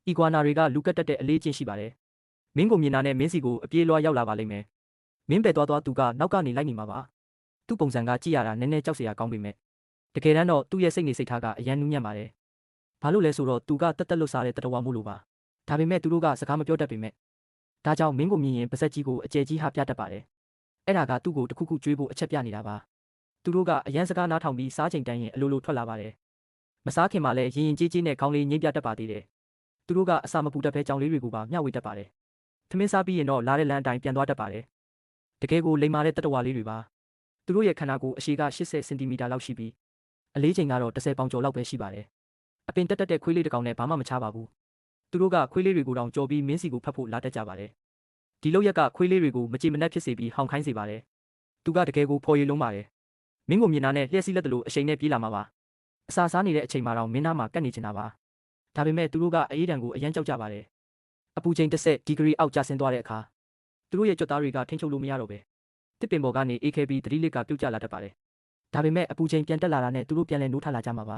အီကွာနာတွေကလူကတ်တက်တဲ့အလေးချင်းရှိပါတယ်။မင်းကိုမြင်တာနဲ့မင်းစီကိုအပြေးလွှားရောက်လာပါလိမ့်မယ်။မင်းပဲသွားသူကနောက်ကနေလိုက်နေမှာပါ။သူ့ပုံစံကကြည့်ရတာနည်းနည်းကြောက်စရာကောင်းပေမဲ့တကယ်တမ်းတော့သူ့ရဲ့စိတ်နေစိတ်ထားကအရန်နူးညံ့ပါတယ်။ဘာလို့လဲဆိုတော့သူကတက်လွတ်စားတဲ့တတော်ဝမို့လို့ပါ။ဒါပေမဲ့သူတို့ကစကားမပြောတတ်ပေမဲ့ဒါကြောင့်မင်းကိုမြင်ရင်ပါဇက်ကြီးကိုအကျယ်ကြီးဟာပြတတ်ပါတယ်။အဲ့ဒါကသူ့ကိုတခုခုကျွေးဖို့အချက်ပြနေတာပါ။သူတို့ကအရန်စကားနားထောင်ပြီးစားချိန်တန်းရင်အလိုလိုထွက်လာပါတယ်။မစားခင်မှာလည်းရင်ကြေးကြေးနဲ့ခေါင်းလေးငိမ့်ပြတတ်ပါသေးတယ်။သူတို့ကအစာမပူတတ်ဘဲကြောင်လေးတွေကိုပါမျှဝေတတ်ပါတယ်။သမင်းစားပြီးရင်တော့လာတဲ့လမ်းအတိုင်းပြန်သွားတတ်ပါတယ်။တကယ်ကိုလိမ္မာတဲ့တတဝါလေးတွေပါ။သူတို့ရဲ့ခန္ဓာကိုယ်အရှည်က80စင်တီမီတာလောက်ရှိပြီးအလေးချိန်ကတော့10ပေါင်ကျော်လောက်ပဲရှိပါတယ်။အပင်တက်တဲ့ခွေးလေးတစ်ကောင်နဲ့ဘာမှမချပါဘူး။သူတို့ကခွေးလေးတွေကိုတောင်ကြော်ပြီးမင်းစီကိုဖတ်ဖို့လာတတ်ကြပါတယ်။ဒီလောက်ရက်ကခွေးလေးတွေကိုမကြည်မနှက်ဖြစ်စေပြီးဟောင်ခိုင်းစေပါတယ်။သူကတကယ်ကိုဖော်ရည်လုံးပါတယ်။မင်းကိုမြင်တာနဲ့လျှက်စီးလက်တလို့အချိန်နဲ့ပြေးလာမှာပါ။အစာစားနေတဲ့အချိန်မှာတော့မင်းသားမှာကတ်နေချင်တာပါ။ဒါပေမဲ့သူတို့ကအေးဒဏ်ကိုအရန်ကြောက်ကြပါတယ်။အပူချိန်10ဒီဂရီအောက်ကျဆင်းသွားတဲ့အခါသူတို့ရဲ့ကြွက်သားတွေကထိန်းချုပ်လို့မရတော့ပဲတစ်ပင်ပေါ်ကနေအေးခဲပြီးသတိလစ်ကပြုတ်ကျလာတတ်ပါတယ်။ဒါပေမဲ့အပူချိန်ပြန်တက်လာတာနဲ့သူတို့ပြန်လဲနိုးထလာကြမှာပါ